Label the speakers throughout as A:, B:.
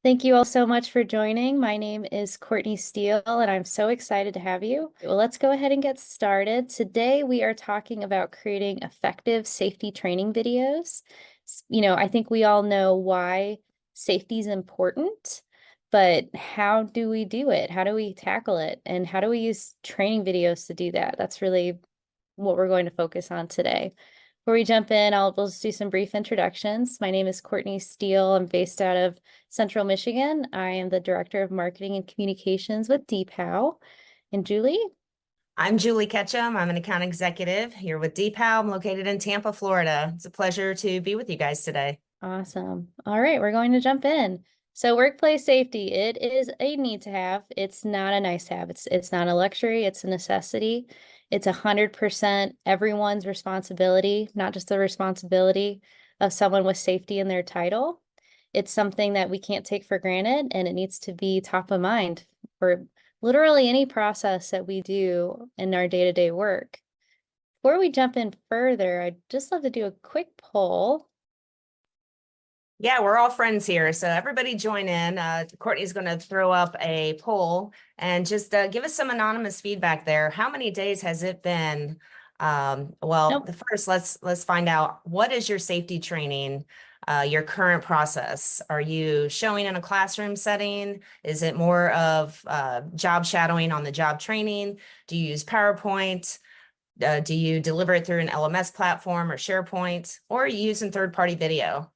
A: Thank you all so much for joining. My name is Courtney Steele, and I'm so excited to have you. Well, let's go ahead and get started. Today, we are talking about creating effective safety training videos. I think we all know why safety is important, but how do we do it? How do we tackle it? And how do we use training videos to do that? That's really what we're going to focus on today. Before we jump in, we'll just do some brief introductions. My name is Courtney Steele. I'm based out of Central Michigan. I am the Director of Marketing and Communications with DPOW. And Julie?
B: I'm Julie Ketchum. I'm an account executive here with DPOW. I'm located in Tampa, Florida. It's a pleasure to be with you guys today.
A: Awesome. All right, we're going to jump in. So workplace safety, it is a need to have. It's not a nice to have. It's not a luxury, it's a necessity. It's 100% everyone's responsibility, not just the responsibility of someone with safety in their title. It's something that we can't take for granted, and it needs to be top of mind for literally any process that we do in our day-to-day work. Before we jump in further, I'd just love to do a quick poll.
B: Yeah, we're all friends here. So everybody join in. Courtney's going to throw up a poll and just give us some anonymous feedback there. How many days has it been?
A: Nope.
B: The first, let's find out, what is your safety training, your current process? Are you showing in a classroom setting? Is it more of job shadowing on the job training? Do you use PowerPoint? Do you deliver it through an LMS platform or SharePoint, or are you using third-party video?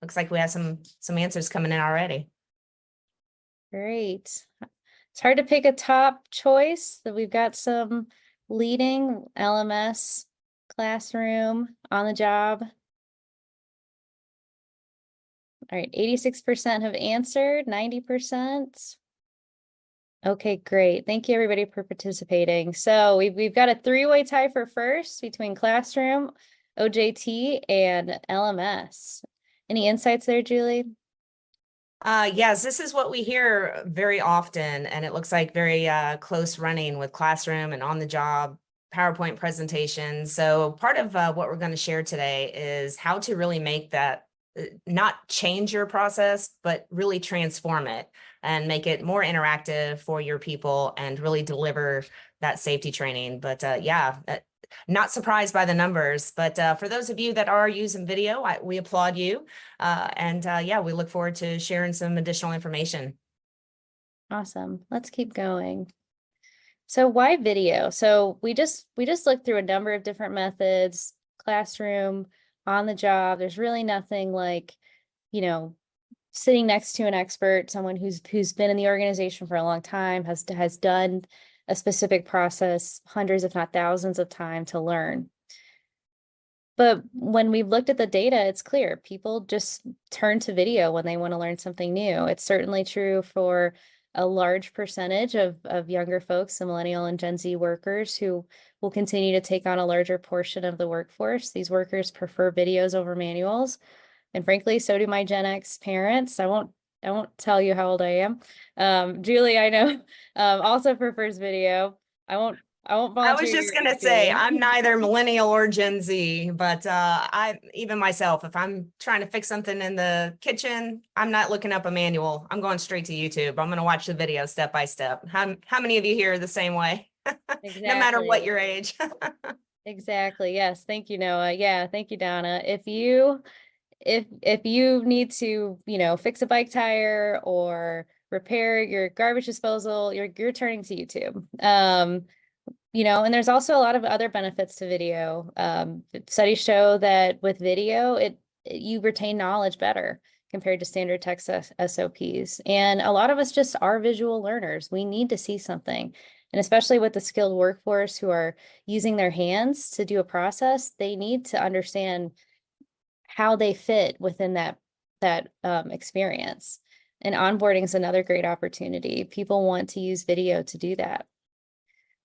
B: Looks like we have some answers coming in already.
A: Great. It's hard to pick a top choice. That we've got some leading LMS, classroom, on the job. All right, 86% have answered, 90%. Okay, great. Thank you everybody for participating. So we've got a three-way tie for first between classroom, OJT, and LMS. Any insights there, Julie?
B: Yes, this is what we hear very often, and it looks like very close running with classroom and on the job PowerPoint presentations. So part of what we're going to share today is how to really make that not change your process, but really transform it and make it more interactive for your people and really deliver that safety training. But not surprised by the numbers, but for those of you that are using video, we applaud you. Yeah, we look forward to sharing some additional information.
A: Awesome. Let's keep going. So why video? So we just looked through a number of different methods, classroom, on the job. There's really nothing like, you know, sitting next to an expert, someone who's been in the organization for a long time, has done a specific process hundreds, if not thousands of times to learn. But when we've looked at the data, it's clear people just turn to video when they want to learn something new. It's certainly true for a large percentage of younger folks, the millennial and Gen Z workers who will continue to take on a larger portion of the workforce. These workers prefer videos over manuals. And frankly, so do my Gen X parents. I won't tell you how old I am. Julie, I know, also prefers video. I won't
B: I was
A: volunteer
B: just
A: your
B: gonna
A: age,
B: say
A: Julie.
B: I'm neither millennial or Gen Z, but I even myself, if I'm trying to fix something in the kitchen, I'm not looking up a manual. I'm going straight to YouTube. I'm gonna watch the video step by step. How many of you here are the same way? No matter what
A: Exactly.
B: your age.
A: Exactly. Yes. Thank you, Noah. Yeah, thank you, Donna. If you need to, fix a bike tire or repair your garbage disposal, you're turning to YouTube. And there's also a lot of other benefits to video. Studies show that with video, you retain knowledge better compared to standard text SOPs. And a lot of us just are visual learners. We need to see something. And especially with the skilled workforce who are using their hands to do a process, they need to understand how they fit within that experience. And onboarding is another great opportunity. People want to use video to do that.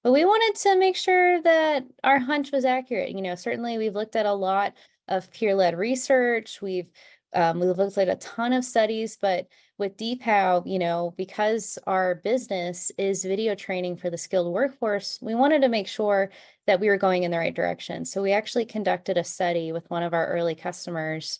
A: But we wanted to make sure that our hunch was accurate. Certainly we've looked at a lot of peer-led research. We've looked at a ton of studies, but with DPOW, because our business is video training for the skilled workforce, we wanted to make sure that we were going in the right direction. So we actually conducted a study with one of our early customers,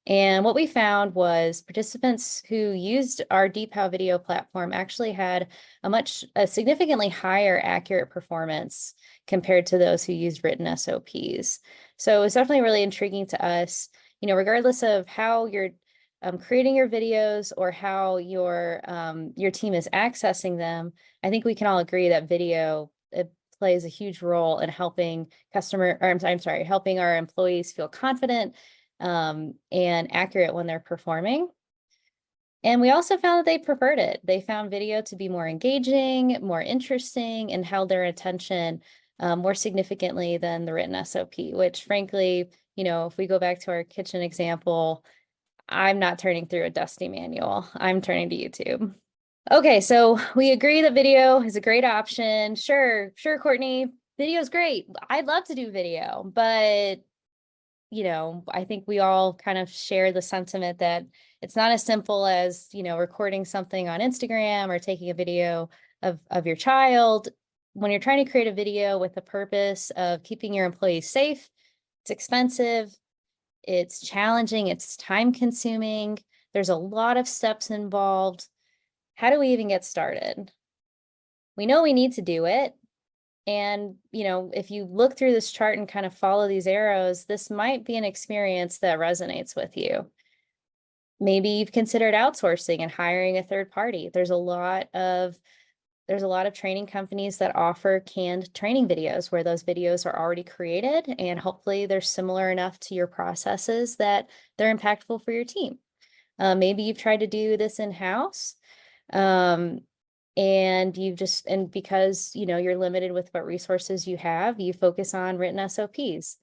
A: And what we found was participants who used our DeepHow video platform actually had a significantly higher accurate performance compared to those who used written SOPs. So it's definitely really intriguing to us, regardless of how you're creating your videos or how your team is accessing them. I think we can all agree that video, it plays a huge role in helping helping our employees feel confident and accurate when they're performing. And we also found that they preferred it. They found video to be more engaging, more interesting, and held their attention more significantly than the written SOP, which frankly, if we go back to our kitchen example, I'm not turning through a dusty manual. I'm turning to YouTube. Okay, so we agree that video is a great option. Sure, Courtney, video is great. I'd love to do video, but I think we all kind of share the sentiment that it's not as simple as, recording something on Instagram or taking a video of your child. When you're trying to create a video with the purpose of keeping your employees safe, it's expensive, it's challenging, it's time consuming. There's a lot of steps involved. How do we even get started? We know we need to do it. And, if you look through this chart and kind of follow these arrows, this might be an experience that resonates with you. Maybe you've considered outsourcing and hiring a third party. There's a lot of training companies that offer canned training videos where those videos are already created and hopefully they're similar enough to your processes that they're impactful for your team. Maybe you've tried to do this in-house. And because you're limited with what resources you have, you focus on written SOPs.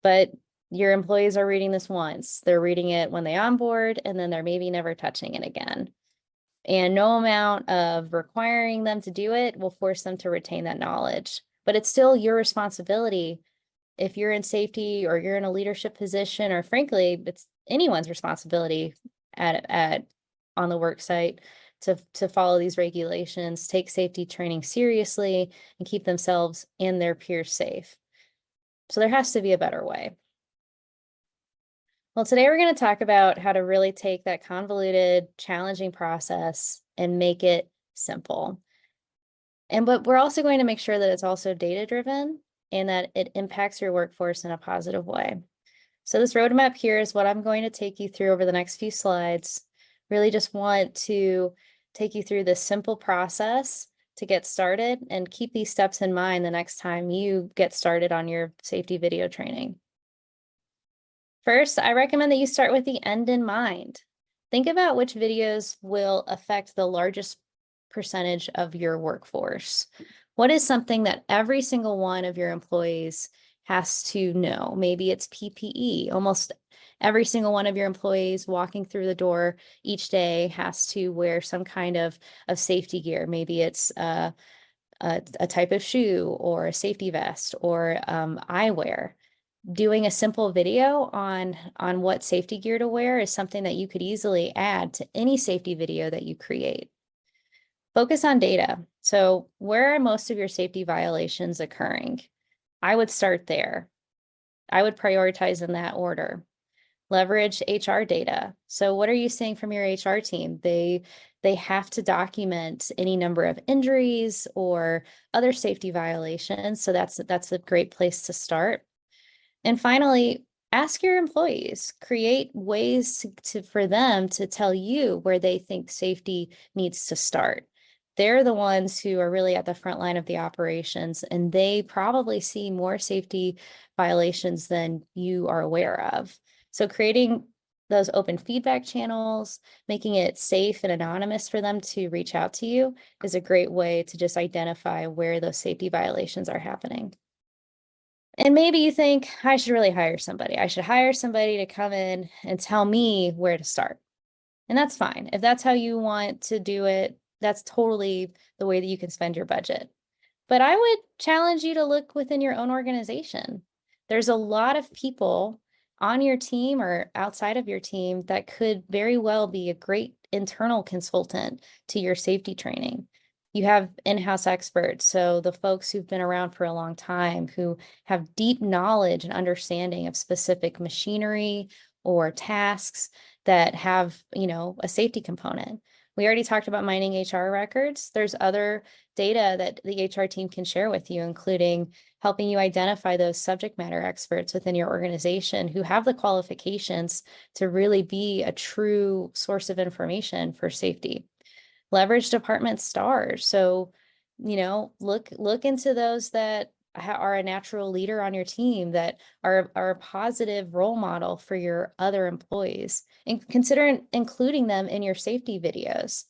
A: But your employees are reading this once, they're reading it when they onboard, and then they're maybe never touching it again. And no amount of requiring them to do it will force them to retain that knowledge. But it's still your responsibility if you're in safety or you're in a leadership position, or frankly, it's anyone's responsibility on the work site to follow these regulations, take safety training seriously, and keep themselves and their peers safe. So there has to be a better way. Well, today we're going to talk about how to really take that convoluted, challenging process and make it simple. But we're also going to make sure that it's also data-driven and that it impacts your workforce in a positive way. So this roadmap here is what I'm going to take you through over the next few slides. Really just want to take you through this simple process to get started and keep these steps in mind the next time you get started on your safety video training. First, I recommend that you start with the end in mind. Think about which videos will affect the largest percentage of your workforce. What is something that every single one of your employees has to know? Maybe it's PPE. Almost every single one of your employees walking through the door each day has to wear some kind of safety gear. Maybe it's a type of shoe or a safety vest or eyewear. Doing a simple video on what safety gear to wear is something that you could easily add to any safety video that you create. Focus on data. So where are most of your safety violations occurring? I would start there. I would prioritize in that order. Leverage HR data. So what are you seeing from your HR team? They have to document any number of injuries or other safety violations. So that's a great place to start. And finally, ask your employees, create ways for them to tell you where they think safety needs to start. They're the ones who are really at the front line of the operations, and they probably see more safety violations than you are aware of. So creating those open feedback channels, making it safe and anonymous for them to reach out to you is a great way to just identify where those safety violations are happening. And maybe you think, I should really hire somebody. I should hire somebody to come in and tell me where to start. And that's fine. If that's how you want to do it, that's totally the way that you can spend your budget. But I would challenge you to look within your own organization. There's a lot of people on your team or outside of your team that could very well be a great internal consultant to your safety training. You have in-house experts, so the folks who've been around for a long time, who have deep knowledge and understanding of specific machinery or tasks that have, a safety component. We already talked about mining HR records. There's other data that the HR team can share with you, including helping you identify those subject matter experts within your organization who have the qualifications to really be a true source of information for safety. Leverage department stars. So, look into those that are a natural leader on your team, that are a positive role model for your other employees, and consider including them in your safety videos.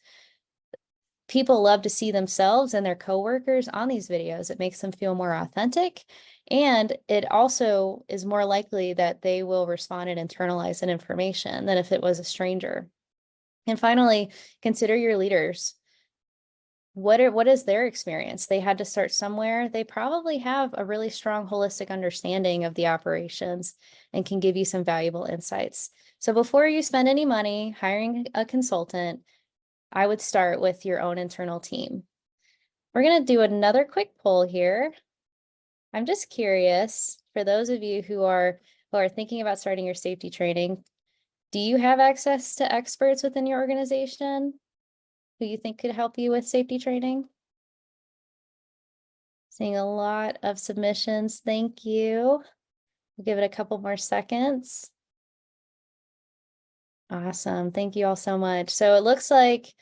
A: People love to see themselves and their coworkers on these videos. It makes them feel more authentic, and it also is more likely that they will respond and internalize that information than if it was a stranger. And finally, consider your leaders. What is their experience? They had to start somewhere. They probably have a really strong holistic understanding of the operations and can give you some valuable insights. So before you spend any money hiring a consultant, I would start with your own internal team. We're going to do another quick poll here. I'm just curious, for those of you who are thinking about starting your safety training, do you have access to experts within your organization who you think could help you with safety training? Seeing a lot of submissions. Thank you. We'll give it a couple more seconds. Awesome. Thank you all so much. So it looks like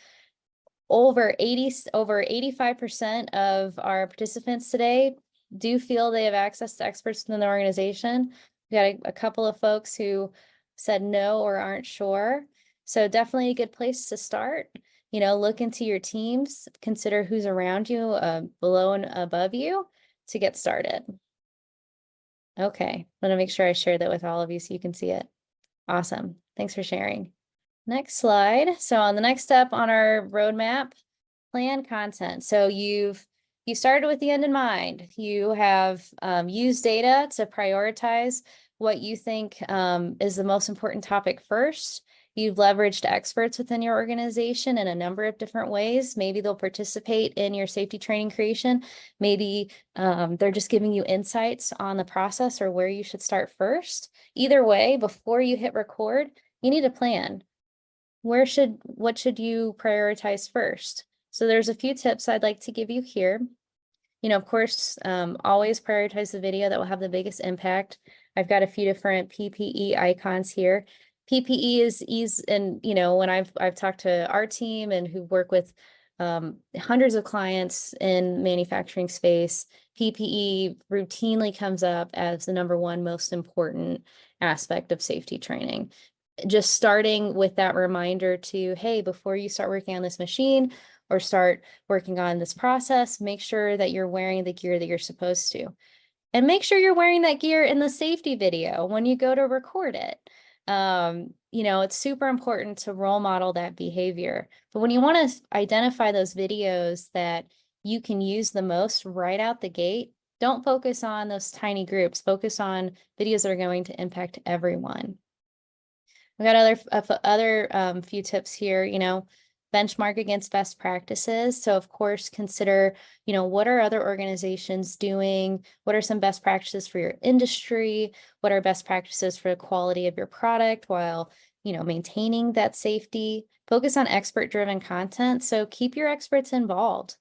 A: over 85% of our participants today do feel they have access to experts within the organization. We got a couple of folks who said no or aren't sure. So definitely a good place to start. Look into your teams, consider who's around you, below and above you, to get started. Okay, I'm gonna make sure I share that with all of you so you can see it. Awesome. Thanks for sharing. Next slide. So on the next step on our roadmap, plan content. So you started with the end in mind. You have used data to prioritize what you think is the most important topic first. You've leveraged experts within your organization in a number of different ways. Maybe they'll participate in your safety training creation. Maybe they're just giving you insights on the process or where you should start first. Either way, before you hit record, you need a plan. What should you prioritize first? So there's a few tips I'd like to give you here. Of course, always prioritize the video that will have the biggest impact. I've got a few different PPE icons here. PPE is easy, and when I've talked to our team and who work with hundreds of clients in manufacturing space, PPE routinely comes up as the number one most important aspect of safety training. Just starting with that reminder to, hey, before you start working on this machine or start working on this process, make sure that you're wearing the gear that you're supposed to. And make sure you're wearing that gear in the safety video when you go to record it. It's super important to role model that behavior. But when you want to identify those videos that you can use the most right out the gate, don't focus on those tiny groups. Focus on videos that are going to impact everyone. We got other few tips here, benchmark against best practices. So of course, consider, what are other organizations doing? What are some best practices for your industry? What are best practices for the quality of your product while, maintaining that safety? Focus on expert-driven content. So keep your experts involved.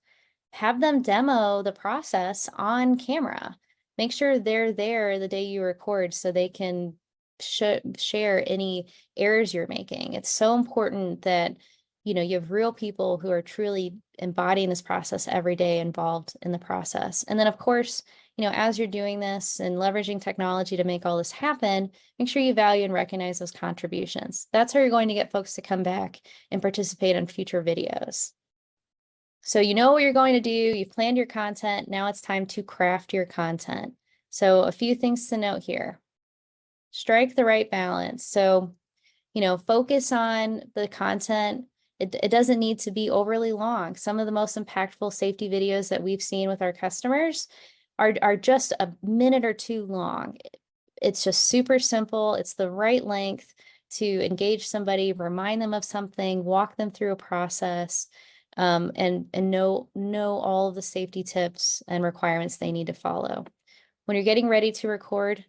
A: Have them demo the process on camera. Make sure they're there the day you record so they can share any errors you're making. It's so important that you have real people who are truly embodying this process every day, involved in the process. And then of course, as you're doing this and leveraging technology to make all this happen, make sure you value and recognize those contributions. That's how you're going to get folks to come back and participate in future videos. So you know what you're going to do, you've planned your content, now it's time to craft your content. So a few things to note here. Strike the right balance. So, focus on the content. It doesn't need to be overly long. Some of the most impactful safety videos that we've seen with our customers are just a minute or two long. It's just super simple. It's the right length to engage somebody, remind them of something, walk them through a process, and know all of the safety tips and requirements they need to follow. When you're getting ready to record,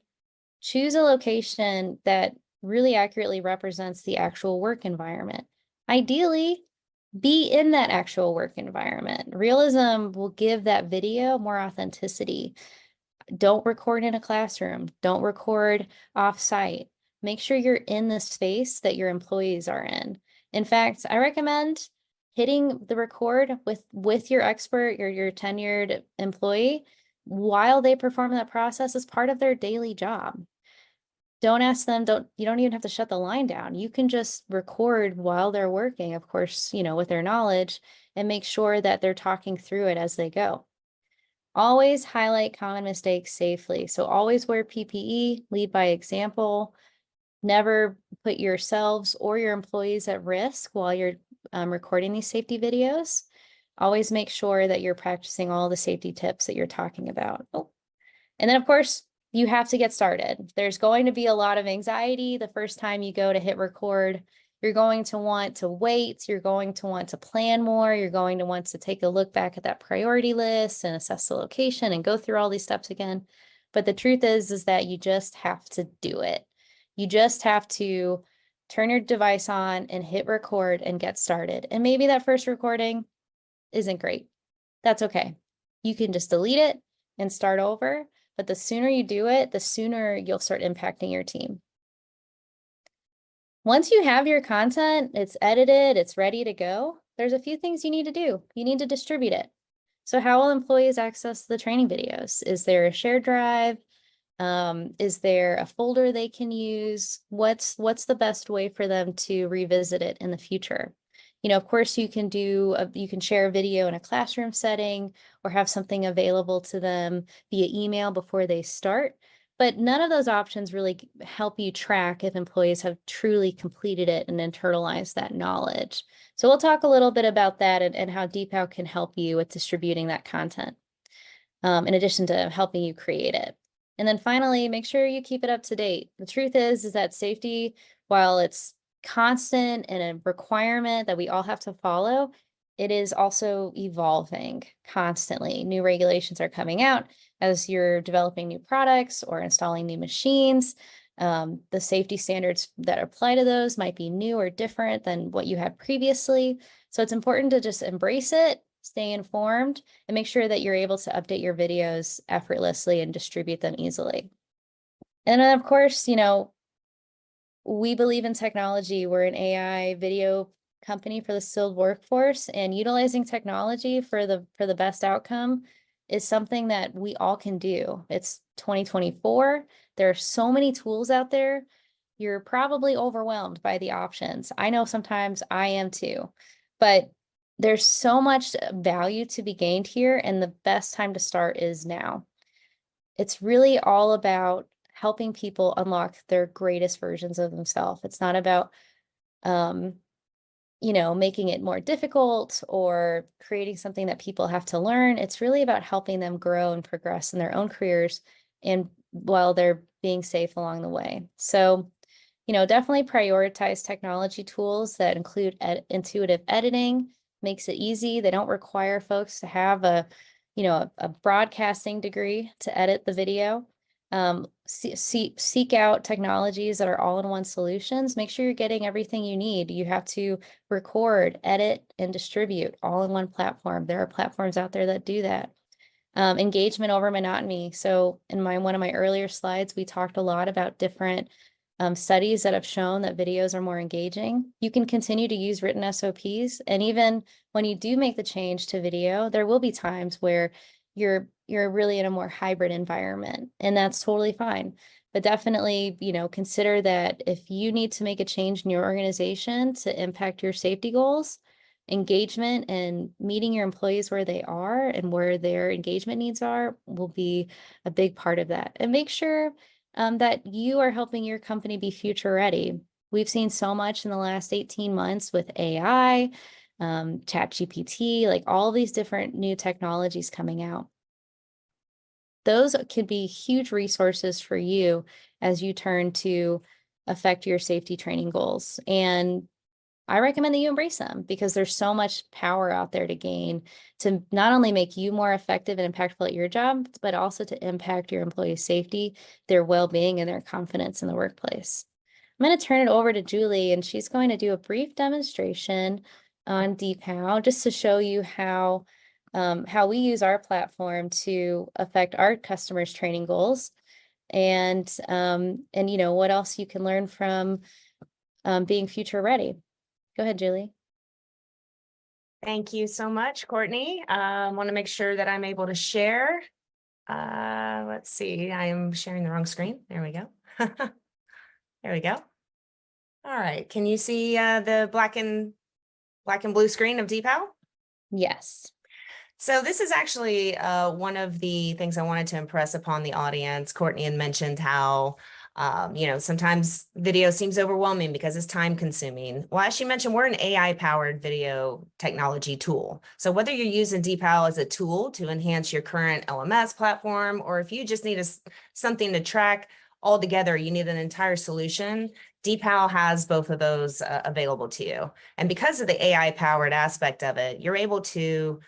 A: choose a location that really accurately represents the actual work environment. Ideally, be in that actual work environment. Realism will give that video more authenticity. Don't record in a classroom. Don't record off-site. Make sure you're in the space that your employees are in. In fact, I recommend hitting the record with your expert, your tenured employee while they perform that process as part of their daily job. Don't ask them, you don't even have to shut the line down. You can just record while they're working, of course, with their knowledge, and make sure that they're talking through it as they go. Always highlight common mistakes safely. So always wear PPE, lead by example. Never put yourselves or your employees at risk while you're recording these safety videos. Always make sure that you're practicing all the safety tips that you're talking about. Oh, and then, of course, you have to get started. There's going to be a lot of anxiety the first time you go to hit record. You're going to want to wait. You're going to want to plan more. You're going to want to take a look back at that priority list and assess the location and go through all these steps again. But the truth is that you just have to do it. You just have to turn your device on and hit record and get started. And maybe that first recording isn't great. That's okay. You can just delete it and start over. But the sooner you do it, the sooner you'll start impacting your team. Once you have your content, it's edited, it's ready to go, there's a few things you need to do. You need to distribute it. So how will employees access the training videos? Is there a shared drive? Is there a folder they can use? What's the best way for them to revisit it in the future? Of course, you can share a video in a classroom setting or have something available to them via email before they start. But none of those options really help you track if employees have truly completed it and internalized that knowledge. So we'll talk a little bit about that and how DeepHow can help you with distributing that content, in addition to helping you create it. And then finally, make sure you keep it up to date. The truth is that safety, while it's constant and a requirement that we all have to follow, it is also evolving constantly. New regulations are coming out as you're developing new products or installing new machines. The safety standards that apply to those might be new or different than what you had previously. So it's important to just embrace it, stay informed, and make sure that you're able to update your videos effortlessly and distribute them easily. And then, of course, we believe in technology. We're an AI video company for the skilled workforce, and utilizing technology for the best outcome is something that we all can do. It's 2024. There are so many tools out there. You're probably overwhelmed by the options. I know sometimes I am too, but there's so much value to be gained here, and the best time to start is now. It's really all about helping people unlock their greatest versions of themselves. It's not about, making it more difficult or creating something that people have to learn. It's really about helping them grow and progress in their own careers and while they're being safe along the way. So, definitely prioritize technology tools that include intuitive editing, makes it easy. They don't require folks to have a broadcasting degree to edit the video. Seek out technologies that are all-in-one solutions. Make sure you're getting everything you need. You have to record, edit, and distribute all in one platform. There are platforms out there that do that. Engagement over monotony. So in one of my earlier slides, we talked a lot about different studies that have shown that videos are more engaging. You can continue to use written SOPs, and even when you do make the change to video, there will be times where you're really in a more hybrid environment, and that's totally fine. But definitely, consider that if you need to make a change in your organization to impact your safety goals, engagement and meeting your employees where they are and where their engagement needs are will be a big part of that. And make sure that you are helping your company be future ready. We've seen so much in the last 18 months with AI, ChatGPT, like all these different new technologies coming out. Those could be huge resources for you as you turn to affect your safety training goals. And I recommend that you embrace them because there's so much power out there to gain to not only make you more effective and impactful at your job, but also to impact your employees' safety, their well-being, and their confidence in the workplace. I'm going to turn it over to Julie, and she's going to do a brief demonstration on DPOW just to show you how we use our platform to affect our customers' training goals, and you know what else you can learn from being future ready. Go ahead, Julie.
B: Thank you so much, Courtney. Want to make sure that I'm able to share. Let's see, I am sharing the wrong screen. There we go. There we go. All right, can you see the black and blue screen of DPOW?
A: Yes.
B: So this is actually one of the things I wanted to impress upon the audience. Courtney had mentioned how, you know, sometimes video seems overwhelming because it's time consuming. Well, as she mentioned, we're an AI powered video technology tool. So whether you're using DPAL as a tool to enhance your current LMS platform, or if you just need something to track all together, you need an entire solution, DPAL has both of those available to you. And because of the AI powered aspect of it, you're able to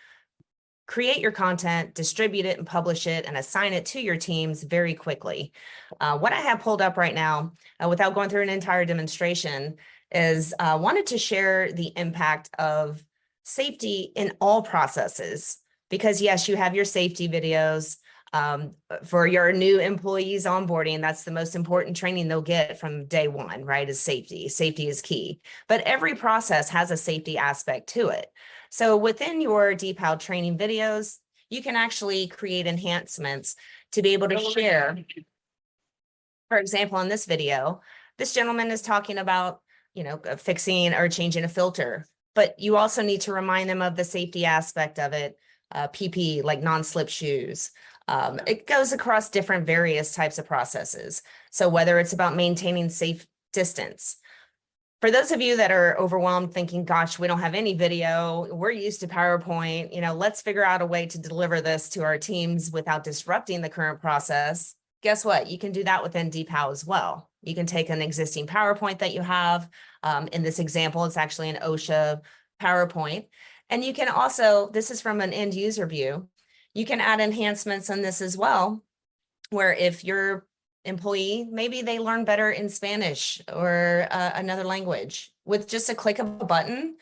B: create your content, distribute it and publish it, and assign it to your teams very quickly. What I have pulled up right now, without going through an entire demonstration, is wanted to share the impact of safety in all processes. Because yes, you have your safety videos for your new employees onboarding. That's the most important training they'll get from day one, right? Is safety. Safety is key. But every process has a safety aspect to it. So within your DPAL training videos, you can actually create enhancements to be able to share. For example, in this video, this gentleman is talking about, you know, fixing or changing a filter, but you also need to remind them of the safety aspect of it, PPE, like non-slip shoes. It goes across different various types of processes. So whether it's about maintaining safe distance, for those of you that are overwhelmed thinking, gosh, we don't have any video, we're used to PowerPoint, you know, let's figure out a way to deliver this to our teams without disrupting the current process. Guess what? You can do that within DPOW as well. You can take an existing PowerPoint that you have. In this example, it's actually an OSHA PowerPoint. And you can also, this is from an end user view, you can add enhancements on this as well, where if you're employee, maybe they learn better in Spanish or another language. With just a click of a button,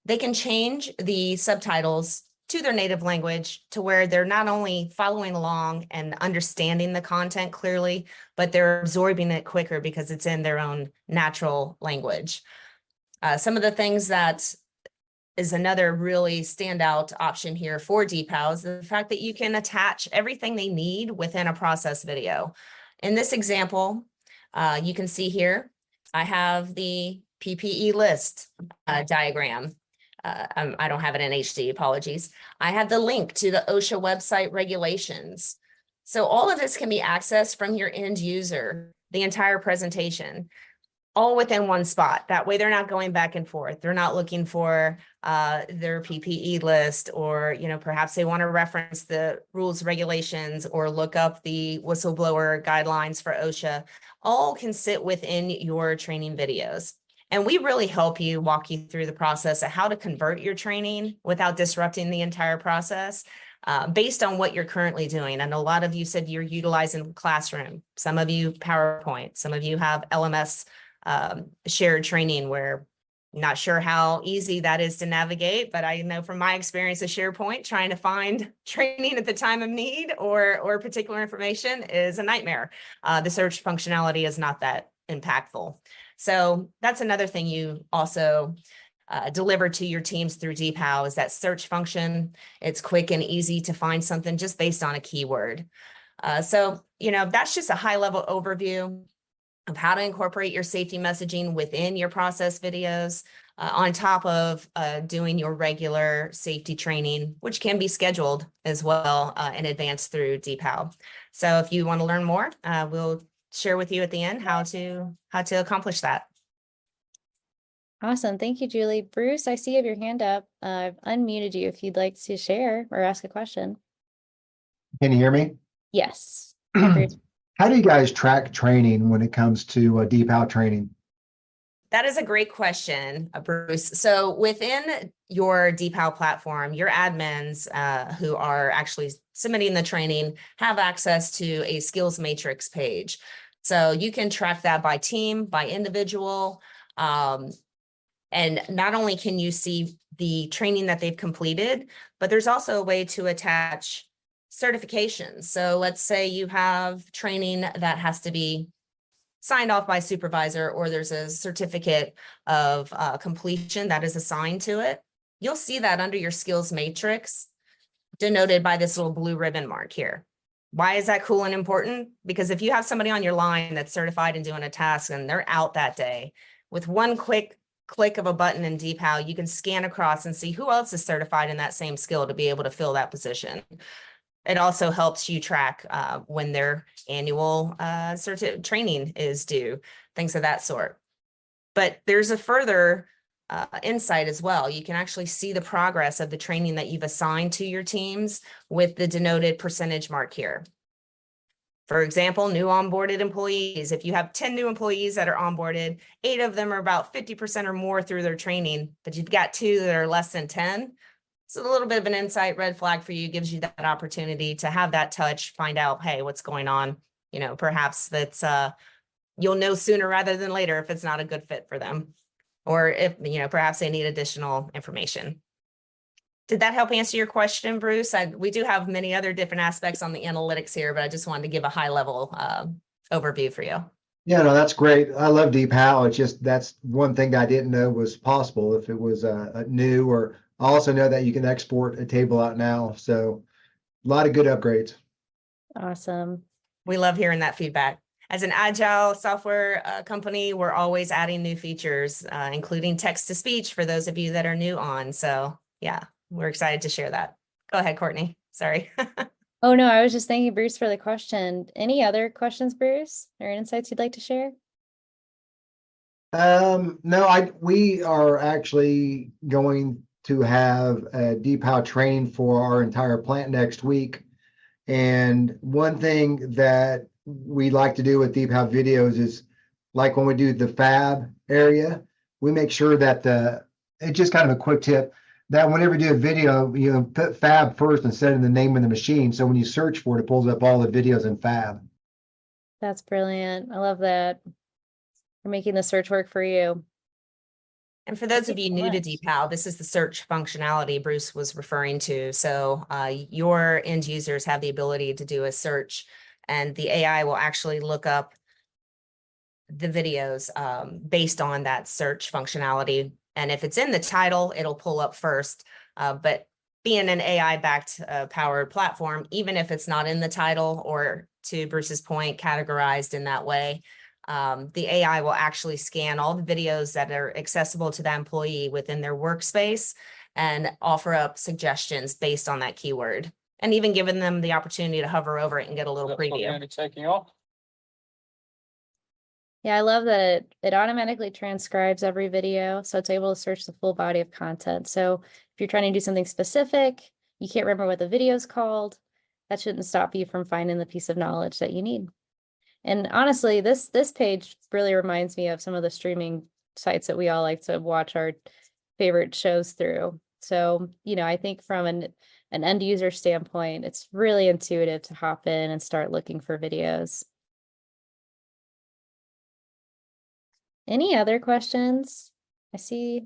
B: they can change the subtitles to their native language to where they're not only following along and understanding the content clearly, but they're absorbing it quicker because it's in their own natural language. Some of the things that is another really standout option here for DPOW is the fact that you can attach everything they need within a process video. In this example, you can see here, I have the PPE list diagram. I don't have it in HD, apologies. I have the link to the OSHA website regulations. So all of this can be accessed from your end user, the entire presentation, all within one spot. That way they're not going back and forth. They're not looking for their PPE list, or, you know, perhaps they want to reference the rules, regulations, or look up the whistleblower guidelines for OSHA. All can sit within your training videos. And we really help you, walk you through the process of how to convert your training without disrupting the entire process. Based on what you're currently doing. And a lot of you said you're utilizing Classroom. Some of you PowerPoint, some of you have LMS shared training, where not sure how easy that is to navigate, but I know from my experience of SharePoint, trying to find training at the time of need or particular information is a nightmare. The search functionality is not that impactful. So that's another thing you also deliver to your teams through DPOW is that search function. It's quick and easy to find something just based on a keyword. So, you know, that's just a high level overview of how to incorporate your safety messaging within your process videos, on top of doing your regular safety training, which can be scheduled as well in advance through DPOW. So if you want to learn more, we'll share with you at the end how to accomplish that.
A: Awesome. Thank you, Julie. Bruce, I see you have your hand up. I've unmuted you if you'd like to share or ask a question.
C: Can you hear me?
A: Yes. Hi, Bruce.
C: How do you guys track training when it comes to DPOW training?
B: That is a great question, Bruce. So within your DPOW platform, your admins who are actually submitting the training have access to a skills matrix page. So you can track that by team, by individual. And not only can you see the training that they've completed, but there's also a way to attach certifications. So let's say you have training that has to be signed off by supervisor, or there's a certificate of completion that is assigned to it. You'll see that under your skills matrix, denoted by this little blue ribbon mark here. Why is that cool and important? Because if you have somebody on your line that's certified in doing a task and they're out that day, with one quick click of a button in DeepHow, you can scan across and see who else is certified in that same skill to be able to fill that position. It also helps you track when their annual training is due, things of that sort. But there's a further insight as well. You can actually see the progress of the training that you've assigned to your teams with the denoted percentage mark here. For example, new onboarded employees. If you have 10 new employees that are onboarded, 8 of them are about 50% or more through their training, but you've got 2 that are less than 10. It's a little bit of an insight red flag for you, gives you that opportunity to have that touch, find out, hey, what's going on? You know, perhaps that's, you'll know sooner rather than later if it's not a good fit for them, or if, you know, perhaps they need additional information. Did that help answer your question, Bruce? We do have many other different aspects on the analytics here, but I just wanted to give a high level overview for you.
C: Yeah, no, that's great. I love DeepHow. It's just, that's one thing that I didn't know was possible if it was new, or I also know that you can export a table out now. So a lot of good upgrades.
A: Awesome.
B: We love hearing that feedback. As an agile software company, we're always adding new features, including text to speech for those of you that are new on. So yeah, we're excited to share that. Go ahead, Courtney. Sorry.
A: Oh, no, I was just thanking Bruce for the question. Any other questions, Bruce, or insights you'd like to share?
C: No, we are actually going to have a DeepHow training for our entire plant next week. And one thing that we like to do with DeepHow videos is, like when we do the fab area, we make sure that it's just kind of a quick tip that whenever you do a video, you put fab first instead of the name of the machine. So when you search for it, it pulls up all the videos in fab.
A: That's brilliant. I love that. We're making the search work for you.
B: And for those of you
A: so
B: new to
A: much.
B: DeepHow, this is the search functionality Bruce was referring to. So your end users have the ability to do a search, and the AI will actually look up the videos based on that search functionality. And if it's in the title, it'll pull up first. But being an AI-backed powered platform, even if it's not in the title, or to Bruce's point, categorized in that way, the AI will actually scan all the videos that are accessible to the employee within their workspace and offer up suggestions based on that keyword, and even giving them the opportunity to hover over it and get a little preview.
D: Taking off.
A: Yeah, I love that it automatically transcribes every video, so it's able to search the full body of content. So if you're trying to do something specific, you can't remember what the video is called, that shouldn't stop you from finding the piece of knowledge that you need. And honestly, this page really reminds me of some of the streaming sites that we all like to watch our favorite shows through. So, you know, I think from an end user standpoint, it's really intuitive to hop in and start looking for videos. Any other questions? I see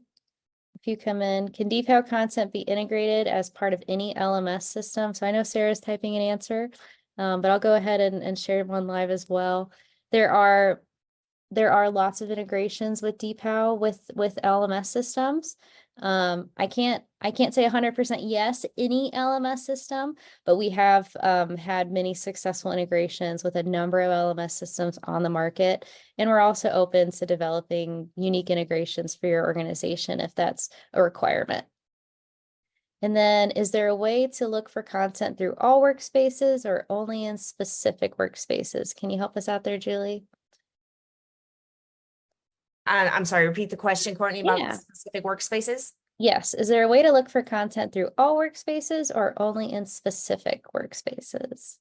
A: a few come in. Can DeepHow content be integrated as part of any LMS system? So I know Sarah's typing an answer, but I'll go ahead and share one live as well. There are lots of integrations with DeepHow with LMS systems. I can't say 100% yes, any LMS system, but we have had many successful integrations with a number of LMS systems on the market. And we're also open to developing unique integrations for your organization if that's a requirement. And then, is there a way to look for content through all workspaces or only in specific workspaces? Can you help us out there, Julie?
B: I'm sorry, repeat the question, Courtney, about
A: Yeah.
B: specific workspaces.
A: Yes. Is there a way to look for content through all workspaces or only in specific workspaces?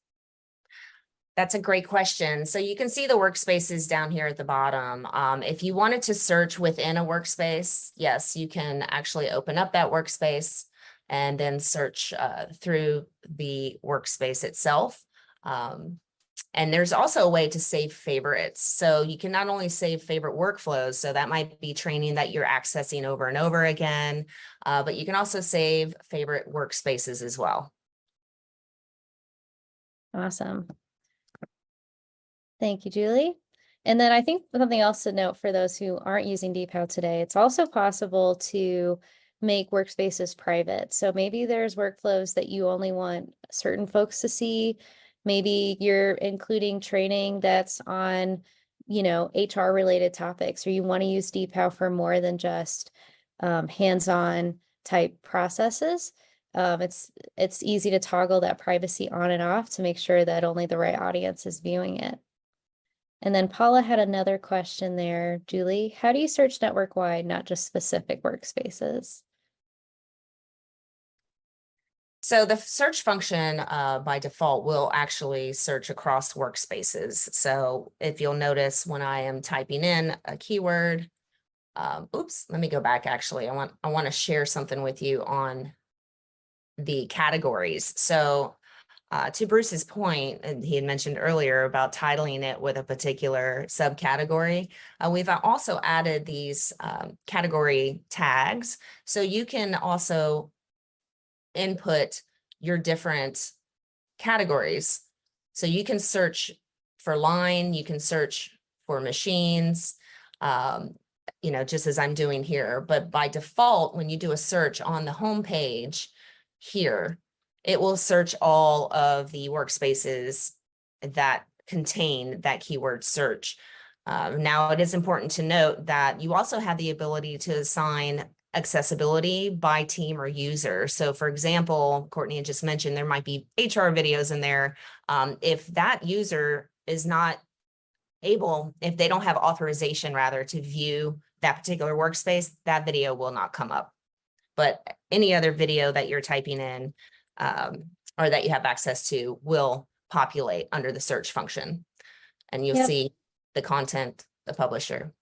B: That's a great question. So you can see the workspaces down here at the bottom. If you wanted to search within a workspace, yes, you can actually open up that workspace and then search through the workspace itself. And there's also a way to save favorites. So you can not only save favorite workflows, so that might be training that you're accessing over and over again, but you can also save favorite workspaces as well.
A: Awesome. Thank you, Julie. And then I think something else to note for those who aren't using DeepHow today, it's also possible to make workspaces private. So maybe there's workflows that you only want certain folks to see. Maybe you're including training that's on, HR related topics, or you want to use DeepHow for more than just hands-on type processes. It's easy to toggle that privacy on and off to make sure that only the right audience is viewing it. And then Paula had another question there. Julie, how do you search network-wide, not just specific workspaces?
B: So the search function by default will actually search across workspaces. So if you'll notice when I am typing in a keyword, oops, let me go back. Actually, I want to share something with you on the categories. So to Bruce's point, and he had mentioned earlier about titling it with a particular subcategory, we've also added these category tags. So you can also input your different categories. So you can search for line, you can search for machines, just as I'm doing here. But by default, when you do a search on the home page here, it will search all of the workspaces that contain that keyword search. Now, it is important to note that you also have the ability to assign accessibility by team or user. So for example, Courtney had just mentioned there might be HR videos in there. If that user is not able, if they don't have authorization rather to view that particular workspace, that video will not come up. But any other video that you're typing in or that you have access to will populate under the search function. And you'll see the content, the publisher.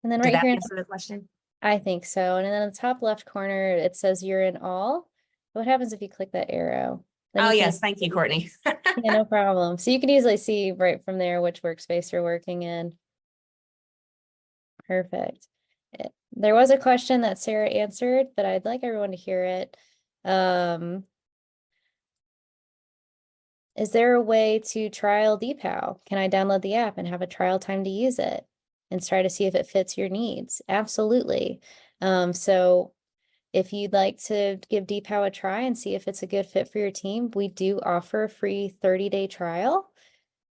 A: And then
B: Did
A: right
B: that
A: here,
B: answer the question?
A: I think so. And then in the top left corner, it says you're in all. What happens if you click that arrow? Then
B: Oh,
A: you
B: yes. Thank you, Courtney.
A: Yeah, no problem. So you can easily see right from there which workspace you're working in. Perfect. There was a question that Sarah answered, but I'd like everyone to hear it. Is there a way to trial DeepHow? Can I download the app and have a trial time to use it and try to see if it fits your needs? Absolutely. So if you'd like to give DeepHow a try and see if it's a good fit for your team, we do offer a free 30-day trial.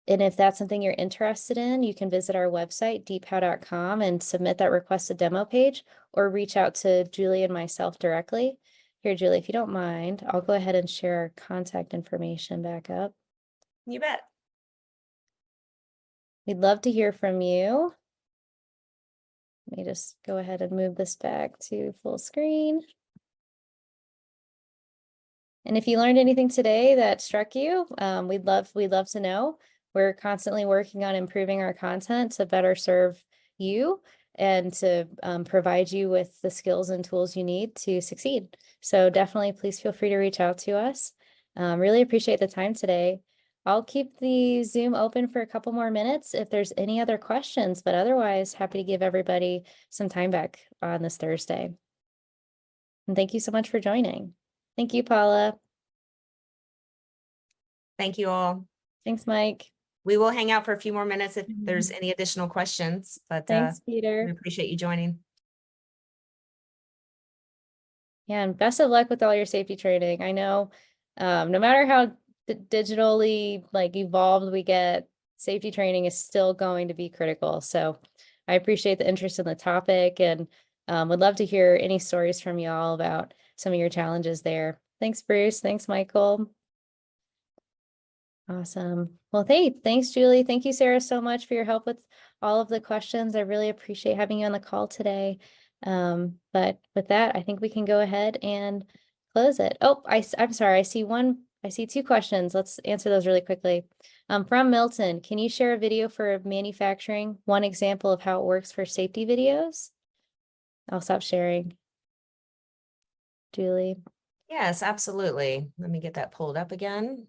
A: And if that's something you're interested in, you can visit our website, deephow.com, and submit that requested demo page or reach out to Julie and myself directly. Here, Julie, if you don't mind, I'll go ahead and share our contact information back up.
B: You bet.
A: We'd love to hear from you. Let me just go ahead and move this back to full screen. And if you learned anything today that struck you, we'd love to know. We're constantly working on improving our content to better serve you and to provide you with the skills and tools you need to succeed. So definitely, please feel free to reach out to us. Really appreciate the time today. I'll keep the Zoom open for a couple more minutes if there's any other questions, but otherwise, happy to give everybody some time back on this Thursday. And thank you so much for joining. Thank you, Paula.
B: Thank you all.
A: Thanks, Mike.
B: We will hang out for a few more minutes if there's any additional questions, but
A: Thanks,
B: we
A: Peter.
B: appreciate you joining.
A: Yeah, and best of luck with all your safety training. I know no matter how digitally evolved we get, safety training is still going to be critical. So I appreciate the interest in the topic and would love to hear any stories from you all about some of your challenges there. Thanks, Bruce. Thanks, Michael. Awesome. Well, hey, thanks, Julie. Thank you, Sarah, so much for your help with all of the questions. I really appreciate having you on the call today. But with that, I think we can go ahead and close it. Oh, I'm sorry. I see two questions. Let's answer those really quickly. From Milton, can you share a video for manufacturing? One example of how it works for safety videos? I'll stop sharing. Julie.
B: Yes, absolutely. Let me get that pulled up again.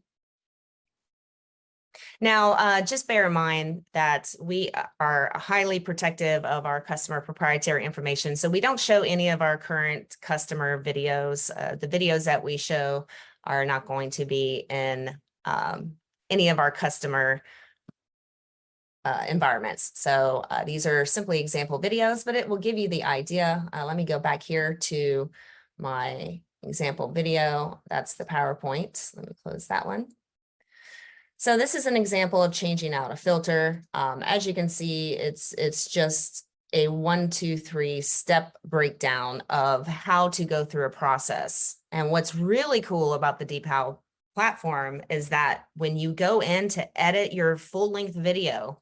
B: Now, just bear in mind that we are highly protective of our customer proprietary information. So we don't show any of our current customer videos. The videos that we show are not going to be in any of our customer environments. So these are simply example videos, but it will give you the idea. Let me go back here to my example video. That's the PowerPoint. Let me close that one. So this is an example of changing out a filter. As you can see, it's just a 1, 2, 3 step breakdown of how to go through a process. And what's really cool about the DeepHow platform is that when you go in to edit your full length video,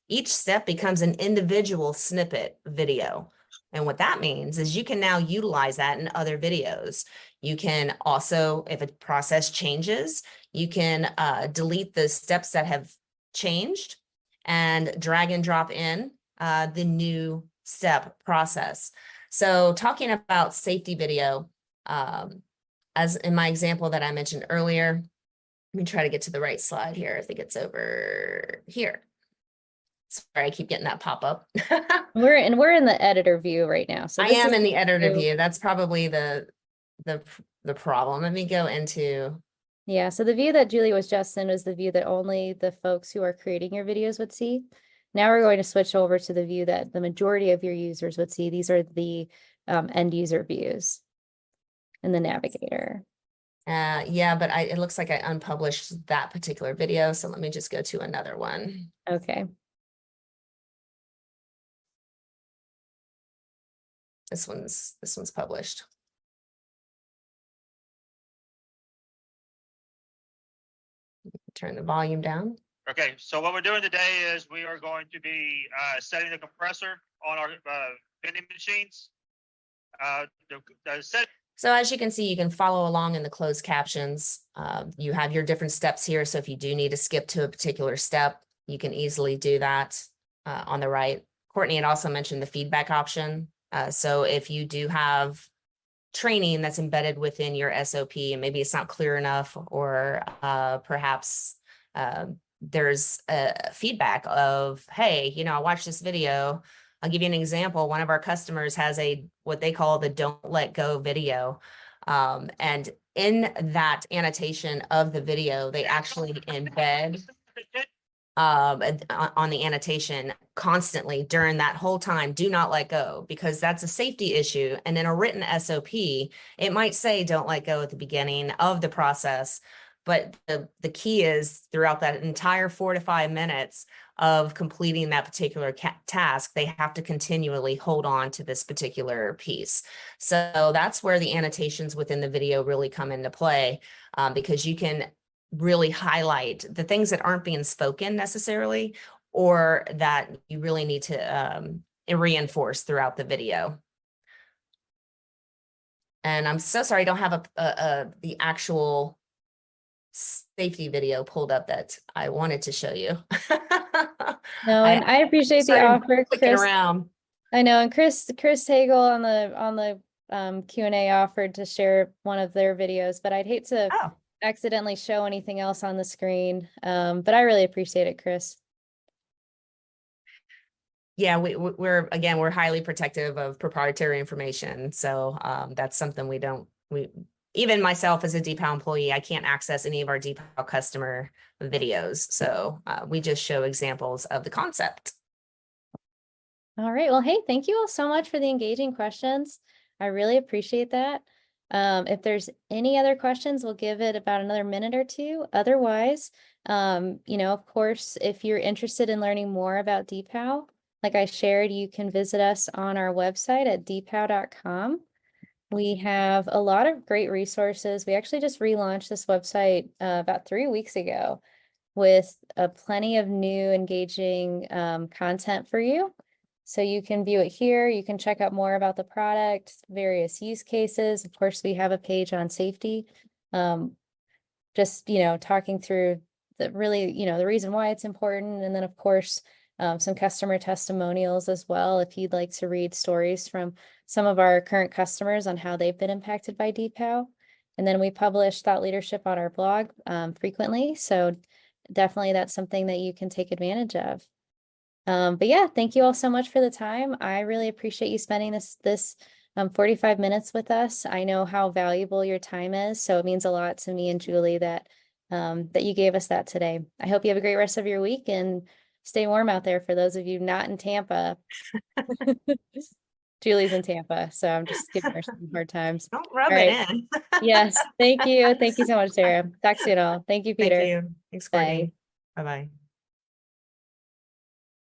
B: each step becomes an individual snippet video. And what that means is you can now utilize that in other videos. You can also, if a process changes, you can delete the steps that have changed and drag and drop in the new step process. So talking about safety video, as in my example that I mentioned earlier, let me try to get to the right slide here. I think it's over here. Sorry, I keep getting that pop up.
A: We're in the editor view right now. So
B: I
A: this
B: am
A: is
B: in the editor
A: view.
B: view. That's probably the problem. Let me go into.
A: Yeah, so the view that Julie was just in was the view that only the folks who are creating your videos would see. Now we're going to switch over to the view that the majority of your users would see. These are the end user views in the navigator.
B: Yeah, but it looks like I unpublished that particular video. So let me just go to another one.
A: Okay.
B: This one's published. Turn the volume down.
D: Okay, so what we're doing today is we are going to be setting the compressor on our vending machines.
B: So as you can see, you can follow along in the closed captions. You have your different steps here. So if you do need to skip to a particular step, you can easily do that on the right. Courtney had also mentioned the feedback option. So if you do have training that's embedded within your SOP and maybe it's not clear enough, or perhaps there's a feedback of, hey, I watched this video. I'll give you an example. One of our customers has what they call the don't let go video. And in that annotation of the video, they actually embed on the annotation constantly during that whole time, do not let go, because that's a safety issue. And in a written SOP, it might say don't let go at the beginning of the process. But the key is throughout that entire 4 to 5 minutes of completing that particular task, they have to continually hold on to this particular piece. So that's where the annotations within the video really come into play, because you can really highlight the things that aren't being spoken necessarily, or that you really need to reinforce throughout the video. And I'm so sorry, I don't have the actual safety video pulled up that I wanted to show you.
A: No, and I appreciate the offer, Chris.
B: Around.
A: I know, and Chris Hagel on the Q&A offered to share one of their videos, but I'd hate to accidentally show anything else on the screen. But I really appreciate it, Chris.
B: Yeah, we're highly protective of proprietary information. So that's something even myself as a DeepHow employee, I can't access any of our DeepHow customer videos. So we just show examples of the concept.
A: All right. Well, hey, thank you all so much for the engaging questions. I really appreciate that. If there's any other questions, we'll give it about another minute or two. Otherwise, of course, if you're interested in learning more about DeepHow, like I shared, you can visit us on our website at deephow.com. We have a lot of great resources. We actually just relaunched this website about 3 weeks ago with plenty of new engaging content for you. So you can view it here. You can check out more about the product, various use cases. Of course, we have a page on safety. Just, talking through the reason why it's important. And then, of course, some customer testimonials as well, if you'd like to read stories from some of our current customers on how they've been impacted by DeepHow. And then we publish thought leadership on our blog frequently. So definitely that's something that you can take advantage of. But yeah, thank you all so much for the time. I really appreciate you spending this 45 minutes with us. I know how valuable your time is, so it means a lot to me and Julie that that you gave us that today. I hope you have a great rest of your week and stay warm out there for those of you not in Tampa. Julie's in Tampa, so I'm just giving her some hard times.
B: Don't rub
A: All
B: it
A: right.
B: in.
A: Yes, thank you. Thank you so much, Sarah. Talk soon all. Thank you,
B: Thank
A: Peter.
B: you. Thanks,
A: Bye.
B: Courtney. Bye-bye.